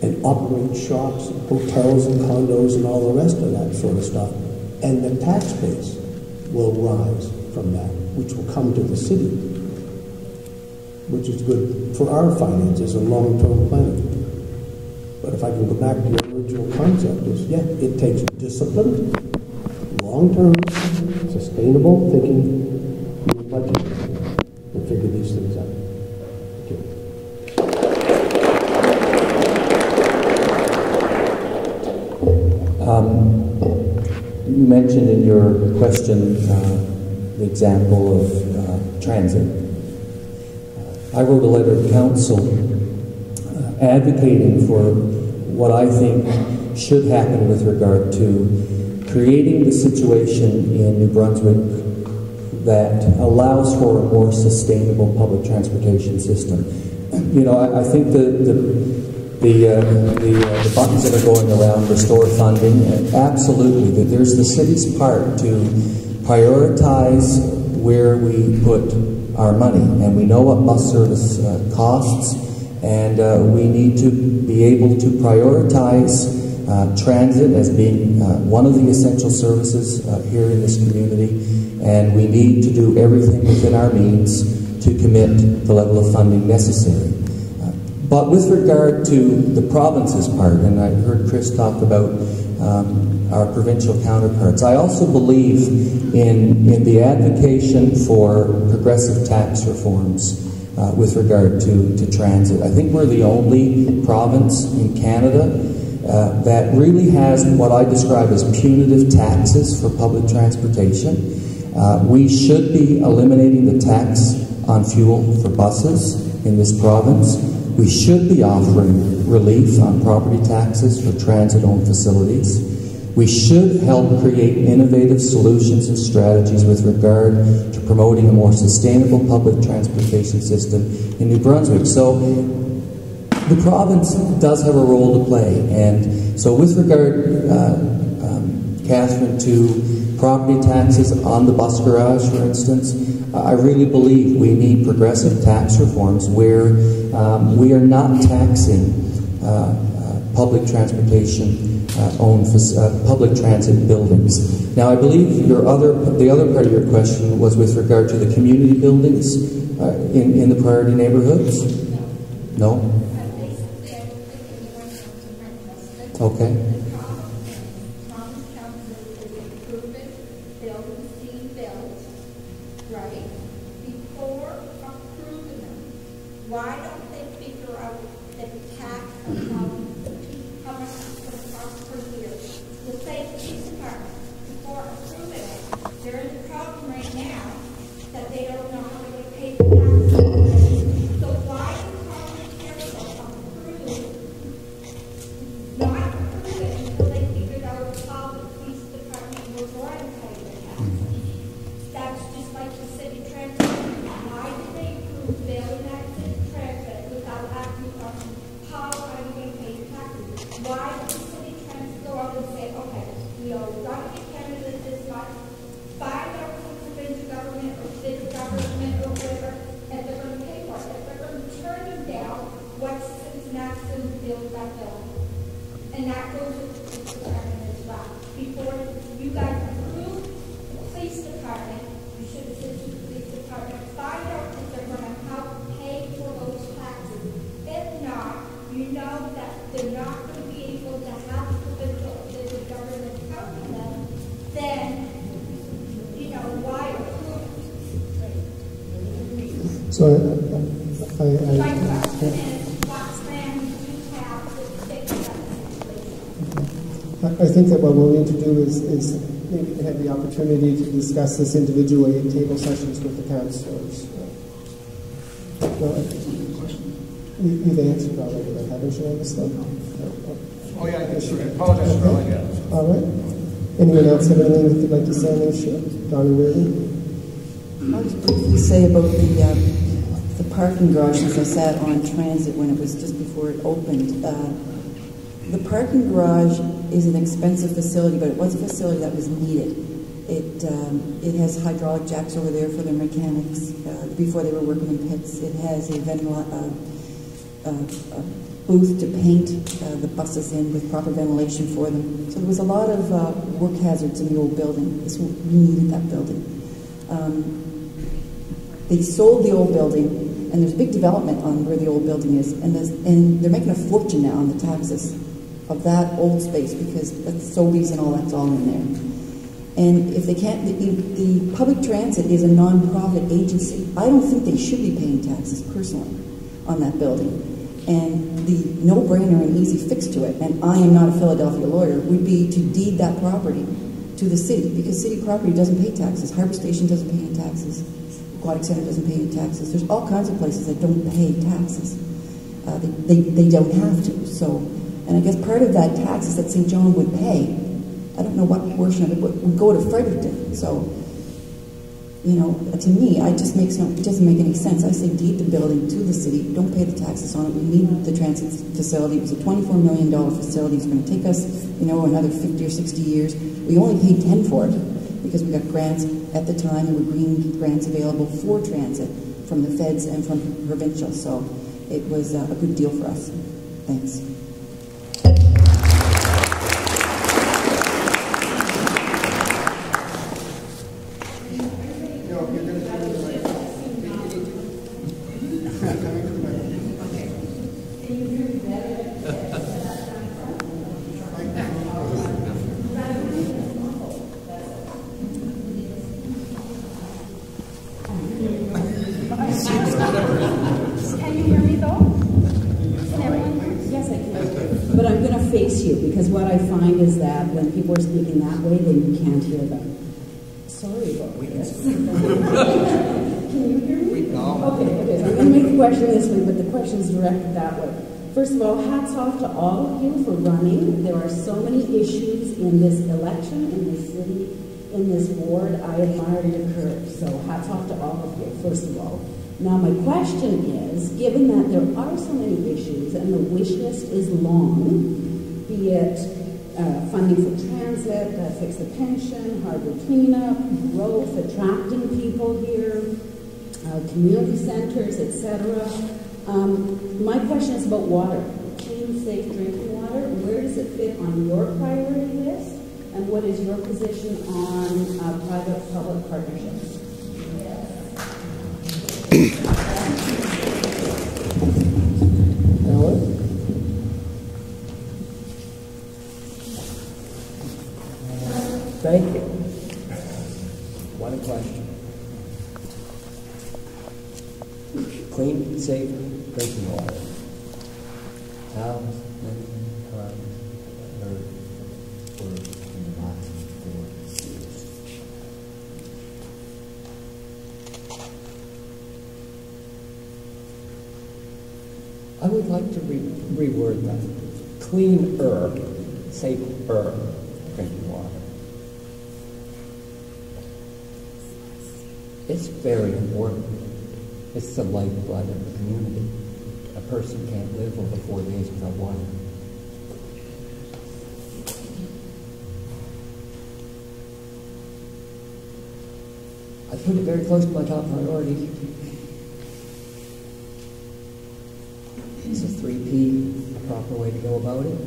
and operate shops, hotels, and condos, and all the rest of that sort of stuff. And the tax base will rise from that, which will come to the city, which is good for our finances and long-term planning. But if I can go back to your original concept, is it takes discipline, long-term, sustainable thinking in your budget to figure these things out. You mentioned in your question the example of transit. I wrote a letter to council advocating for what I think should happen with regard to creating the situation in New Brunswick that allows for a more sustainable public transportation system. you know, I think the buttons that are going around, restore funding, absolutely, that there's the city's part to prioritize where we put our money. And we know what bus service costs, and we need to be able to prioritize transit as being one of the essential services here in this community, and we need to do everything within our means to commit the level of funding necessary. But with regard to the province's part, and I heard Chris talk about our provincial counterparts, I also believe in the advocation for progressive tax reforms with regard to transit. I think we're the only province in Canada that really has what I describe as punitive taxes for public transportation. We should be eliminating the tax on fuel for buses in this province. We should be offering relief on property taxes for transit-owned facilities. We should help create innovative solutions and strategies with regard to promoting a more sustainable public transportation system in New Brunswick. So the province does have a role to play. And so with regard, Catherine, to property taxes on the bus garage, for instance, I really believe we need progressive tax reforms where we are not taxing public transportation public transit buildings. Now, I believe the other part of your question was with regard to the community buildings in the priority neighborhoods? No? Okay. Why don't they figure out the tax of how much it's going to cost per year? The same police department, before approving it, they're in the problem right now that they don't know how to pay the taxes. So why is Congress careful approve, not approve it until they figured out how the police department was going to pay the taxes? That's just like the city transit. Why did they approve failing that without asking us how are we going to pay the taxes? Why did the city transit go out and say, okay, we are going to get candidates this much, find out from the provincial government or city government or whatever, and they're going to pay for it. If they're going to turn them down, what's the maximum bill that they'll? And that goes with the police department as well. Before you guys approve the police department, you should have said to the police department, find out if they're going to help pay for those taxes. If not, you know that they're not going to be able to have the provincial government helping them, then, you know, why approve? So My question is, what plan do you have to fix that situation? I think that what we'll need to do is maybe have the opportunity to discuss this individually at table sessions with the councillors. You've answered already, haven't you, on this one? Oh, yeah, I apologize for all that. All right. Anyone else have anything that they'd like to say on this issue? Donna Reardon? I'll just briefly say about the parking garage, since I sat on transit when it was just before it opened. The parking garage is an expensive facility, but it was a facility that was needed. It has hydraulic jacks over there for their mechanics before they were working in pits. It has a booth to paint the buses in with proper ventilation for them. So there was a lot of work hazards in the old building. We needed that building. They sold the old building, and there's big development on where the old building is, and they're making a fortune now on the taxes of that old space because that's Sobeys and all that's all in there. And if they can't, the public transit is a non-profit agency. I don't think they should be paying taxes personally on that building. And the no-brainer and easy fix to it, and I am not a Philadelphia lawyer, would be to deed that property to the city, because city property doesn't pay taxes. Harbor Station doesn't pay any taxes. Aquatic Center doesn't pay any taxes. There's all kinds of places that don't pay taxes. They don't have to. So, and I guess part of that taxes that St. John would pay, I don't know what portion of it would go to Fredericton. So you know, to me, it doesn't make any sense. I say deed the building to the city, don't pay the taxes on it. We need the transit facility. It was a $24 million facility. It's going to take us, you know, another 50 or 60 years. We only paid 10 for it because we got grants at the time. There were green grants available for transit from the feds and from provincial. So it was a good deal for us. Thanks. Can you hear me though? Can everyone? Yes, I can. But I'm going to face you because what I find is that when people are speaking that way, then you can't hear them. Sorry about this. Can you hear me? No. Okay, so I'm going to make the question this way, but the question is directed that way. First of all, hats off to all of you for running. There are so many issues in this election, in this city, in this ward. I admire your courage. So hats off to all of you, first of all. Now my question is, given that there are so many issues and the wish list is long, be it funding for transit, fix the pension, harbor cleanup, growth, attracting people here, community centers, etc. My question is about water. Clean, safe drinking water. Where does it fit on your priority list? And what is your position on private-public partnerships? Thank you. One question. Clean, safe drinking water. How many times have I heard words in the last 4 years? I would like to reword that. Cleaner, safer drinking water. It's very important. It's the lifeblood of the community. A person can't live over 4 days without water. I put it very close to my top priority. It's a 3P, a proper way to go about it.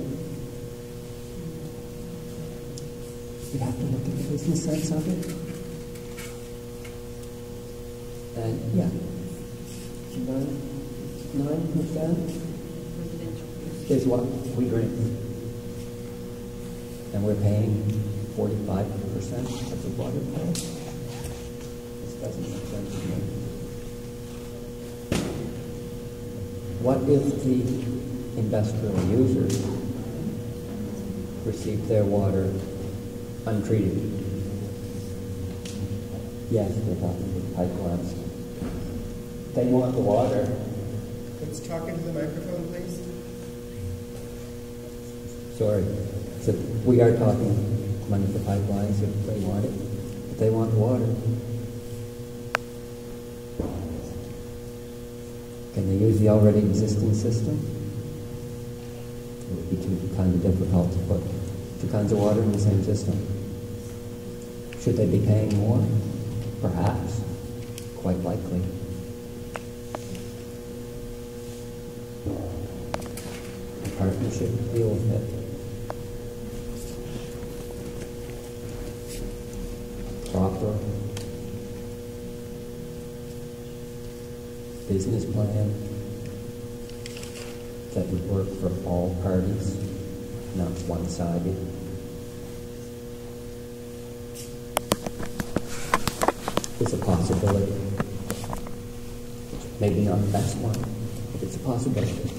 You have to look at the business sense of it. And yeah, 9% is what we drink. And we're paying 45% of the water price. This doesn't make sense to me. What if the industrial users receive their water untreated? Yes, we're talking about pipelines. They want the water. Let's talk into the microphone, please. Sorry. So we are talking money for pipelines if they want it. But they want the water. Can they use the already existing system? It would be too kind of difficult to put 2 kinds of water in the same system. Should they be paying more? Perhaps. Quite likely. A partnership deal with it. Proper business plan that would work for all parties, not one-sided. It's a possibility. Maybe not the best one, but it's a possibility.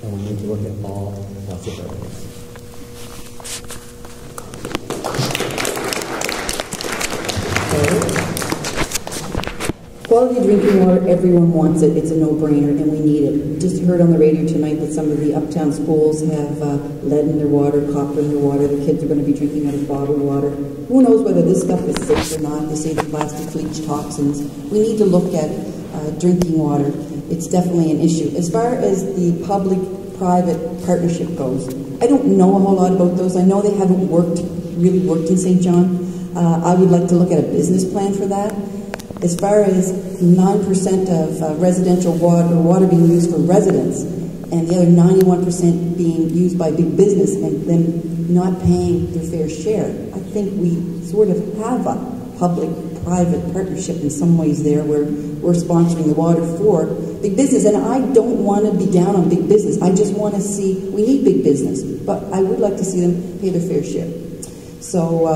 And we need to look at all possibilities. Quality drinking water, everyone wants it. It's a no-brainer, and we need it. Just heard on the radio tonight that some of the uptown schools have lead in their water, copper in their water. The kids are going to be drinking out of bottled water. Who knows whether this stuff is safe or not? They say the plastic leach toxins. We need to look at drinking water. It's definitely an issue. As far as the public-private partnership goes, I don't know a whole lot about those. I know they haven't really worked in St. John. I would like to look at a business plan for that. As far as 9% of residential water being used for residents, and the other 91% being used by big business and them not paying their fair share, I think we sort of have a public-private partnership in some ways there where we're sponsoring the water for big business. And I don't want to be down on big business. I just want to see, we need big business, but I would like to see them pay their fair share. So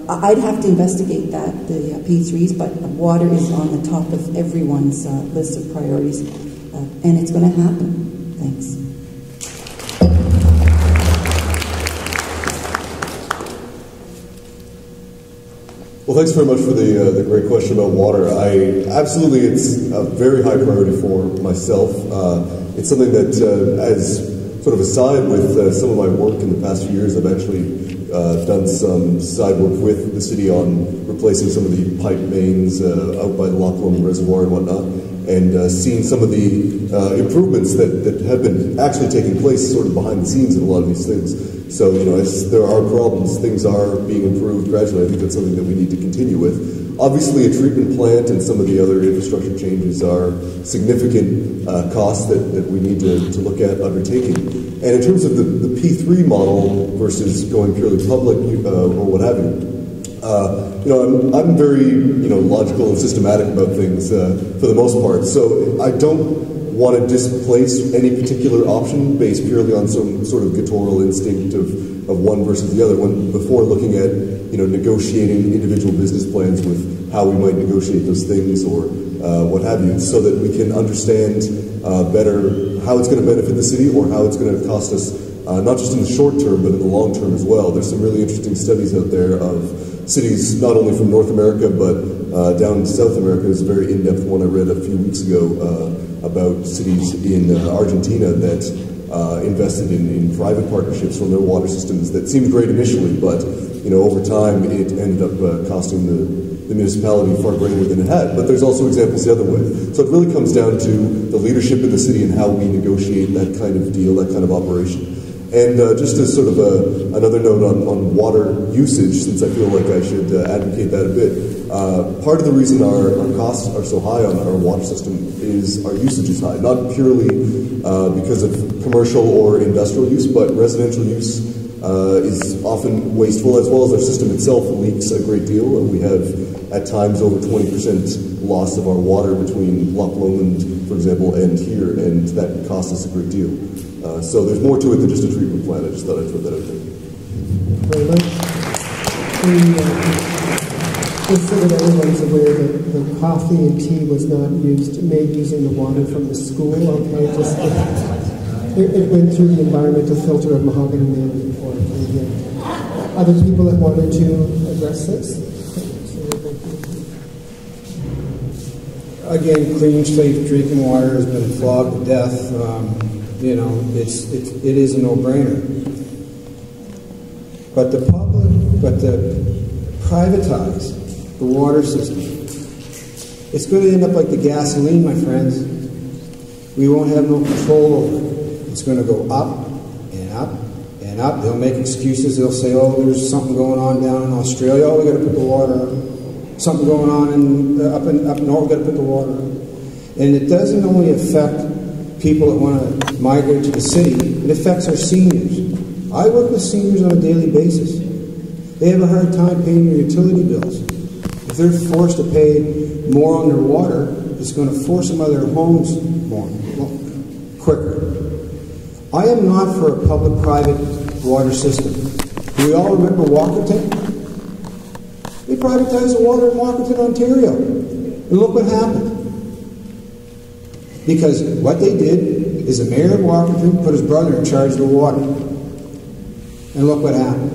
I'd have to investigate that, the P3s, but water is on the top of everyone's list of priorities, and it's going to happen. Thanks. Well, thanks very much for the great question about water. Absolutely, it's a very high priority for myself. It's something that, as sort of a side with some of my work in the past few years, I've actually done some side work with the city on replacing some of the pipe mains out by the Loch Lomond Reservoir and whatnot, and seeing some of the improvements that have been actually taking place sort of behind the scenes in a lot of these things. So, as there are problems, things are being improved gradually. I think that's something that we need to continue with. Obviously, a treatment plant and some of the other infrastructure changes are significant costs that we need to look at undertaking. And in terms of the P3 model versus going purely public or what have you, I'm very logical and systematic about things for the most part. So I don't want to displace any particular option based purely on some sort of guttural instinct of one versus the other. Before looking at negotiating individual business plans with how we might negotiate those things or what have you, so that we can understand better how it's going to benefit the city or how it's going to cost us, not just in the short term, but in the long term as well. There's some really interesting studies out there of cities, not only from North America, but down in South America. There's a very in-depth one I read a few weeks ago about cities in Argentina that invested in private partnerships on their water systems that seemed great initially, but over time it ended up costing the municipality far greater than it had. But there's also examples the other way. So it really comes down to the leadership in the city and how we negotiate that kind of deal, that kind of operation. And just as sort of another note on water usage, since I feel like I should advocate that a bit, part of the reason our costs are so high on our water system is our usage is high, not purely because of commercial or industrial use, but residential use is often wasteful, as well as our system itself leaks a great deal, and we have at times over 20% loss of our water between Loch Lomond, for example, and here, and that costs us a great deal. So there's more to it than just a treatment plant. I just thought I'd put that out there. Very much. Just so that everyone's aware that the coffee and tea was not made using the water from the school, okay? Just it went through the environmental filter of Mahogany Mill before it came here. Other people that wanted to address this? Again, clean, safe drinking water has been flogged to death. It is a no-brainer. But to privatize the water system, it's going to end up like the gasoline, my friends. We won't have no control over it. It's going to go up and up and up. They'll make excuses. They'll say, oh, there's something going on down in Australia. Oh, we got to put the water up. Something going on up north, we got to put the water up. And it doesn't only affect people that want to migrate to the city, it affects our seniors. I work with seniors on a daily basis. They have a hard time paying their utility bills. If they're forced to pay more on their water, it's going to force them out of their homes quicker. I am not for a public-private water system. Do we all remember Walkerton? They privatized the water in Walkerton, Ontario. And look what happened. Because what they did is the mayor of Walkerton put his brother in charge of the water. And look what happened.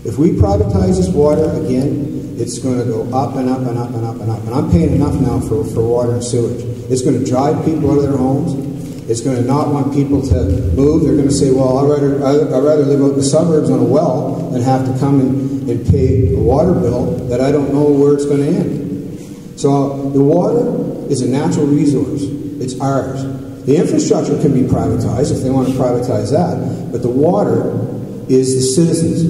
If we privatize this water again, it's going to go up and up and up and up and up. And I'm paying enough now for water and sewage. It's going to drive people out of their homes. It's going to not want people to move. They're going to say, well, I'd rather live out in the suburbs on a well than have to come and pay a water bill that I don't know where it's going to end. So the water is a natural resource. It's ours. The infrastructure can be privatized if they want to privatize that, but the water is the citizens.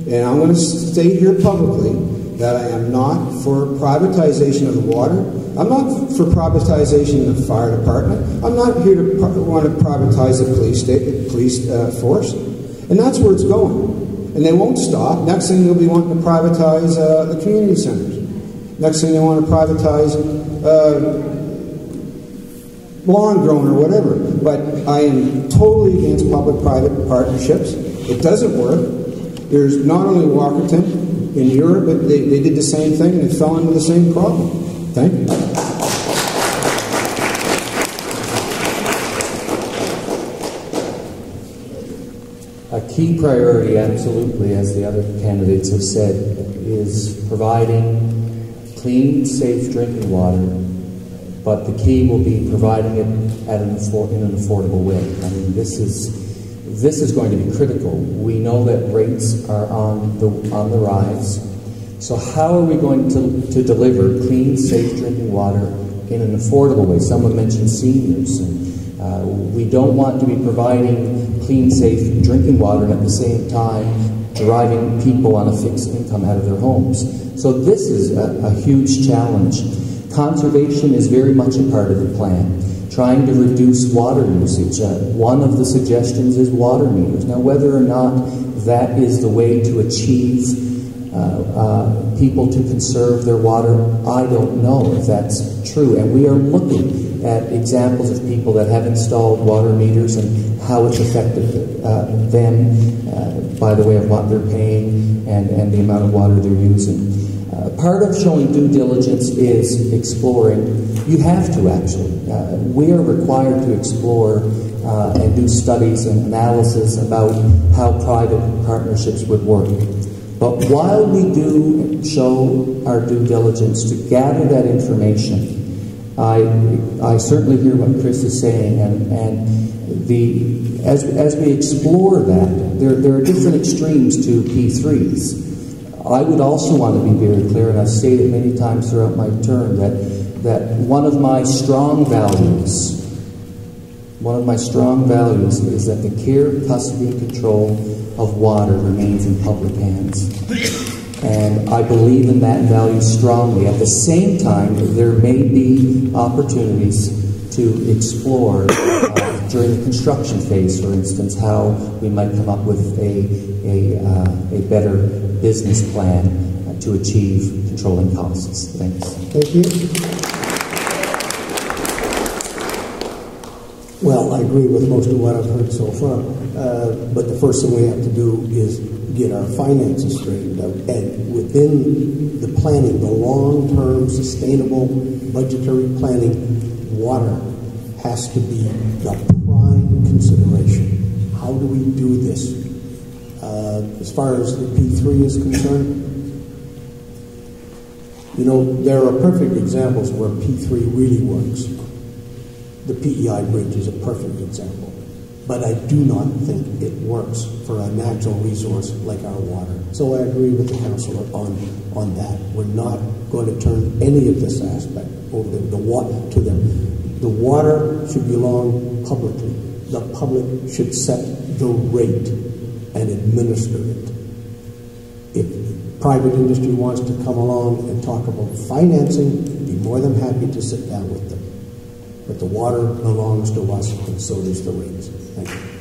And I'm going to state here publicly that I am not for privatization of the water. I'm not for privatization of the fire department. I'm not here to want to privatize the police force. And that's where it's going. And they won't stop. Next thing they'll be wanting to privatize the community centers. Next thing they want to privatize lawn growing or whatever. But I am totally against public-private partnerships. It doesn't work. There's not only Walkerton. In Europe, they did the same thing and they fell into the same problem. Thank you. A key priority, absolutely, as the other candidates have said, is providing clean, safe drinking water, but the key will be providing it in an affordable way. I mean, this is going to be critical. We know that rates are on the rise. So how are we going to deliver clean, safe drinking water in an affordable way? Someone mentioned seniors. We don't want to be providing clean, safe drinking water and at the same time driving people on a fixed income out of their homes. So this is a huge challenge. Conservation is very much a part of the plan. Trying to reduce water usage. One of the suggestions is water meters. Now, whether or not that is the way to achieve people to conserve their water, I don't know if that's true. And we are looking at examples of people that have installed water meters and how it's affected them by the way of what they're paying and the amount of water they're using. Part of showing due diligence is exploring. You have to, actually. We are required to explore and do studies and analysis about how private partnerships would work. But while we do show our due diligence to gather that information, I certainly hear what Chris is saying, and as we explore that, there are different extremes to P3s. I would also want to be very clear, and I've stated many times throughout my term, that one of my strong values is that the care, custody, and control of water remains in public hands. And I believe in that value strongly. At the same time, there may be opportunities to explore during the construction phase, for instance, how we might come up with a better business plan to achieve controlling costs. Thanks. Thank you. Well, I agree with most of what I've heard so far, but the first thing we have to do is get our finances straightened out. And within the planning, the long-term, sustainable, budgetary planning, water has to be the prime consideration. How do we do this? As far as the P3 is concerned, you know, there are perfect examples where P3 really works. The PEI bridge is a perfect example. But I do not think it works for a natural resource like our water. So I agree with the councillor on that. We're not going to turn any of this aspect over to them. The water should belong publicly. The public should set the rate and administer it. If private industry wants to come along and talk about financing, I'd be more than happy to sit down with them. But the water belongs to us, and so does the rates. Thank you.